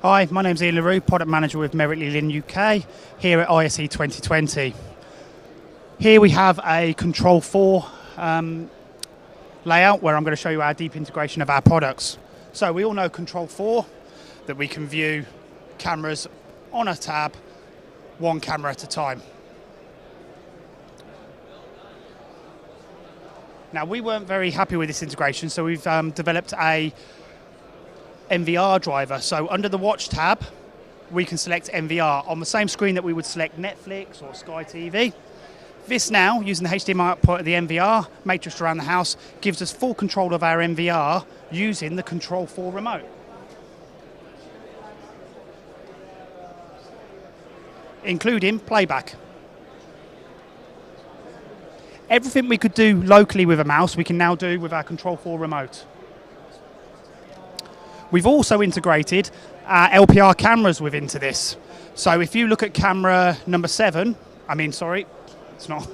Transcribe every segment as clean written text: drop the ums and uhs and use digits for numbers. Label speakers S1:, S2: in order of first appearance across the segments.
S1: Hi, my name's Ian LaRue, Product Manager with Meritly Lin UK, here at ISE 2020. Here we have a Control 4 layout where I'm going to show you our deep integration of our products. So we all know Control 4, that we can view cameras on a tab, one camera at a time. Now we weren't very happy with this integration, so we've developed a NVR driver. So under the Watch tab, we can select NVR on the same screen that we would select Netflix or Sky TV. This now, using the HDMI output of the NVR, matrixed around the house, gives us full control of our NVR using the Control 4 remote. Including playback. Everything we could do locally with a mouse, we can now do with our Control 4 remote. We've also integrated our LPR cameras into this. So if you look at camera number 7, it's not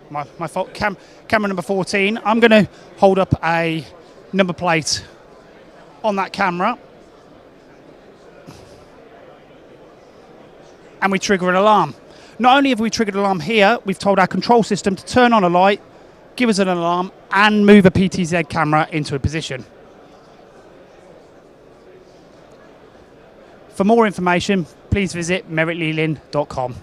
S1: my fault, camera number 14, I'm going to hold up a number plate on that camera and we trigger an alarm. Not only have we triggered an alarm here, we've told our control system to turn on a light, give us an alarm and move a PTZ camera into a position. For more information, please visit meritlylin.com.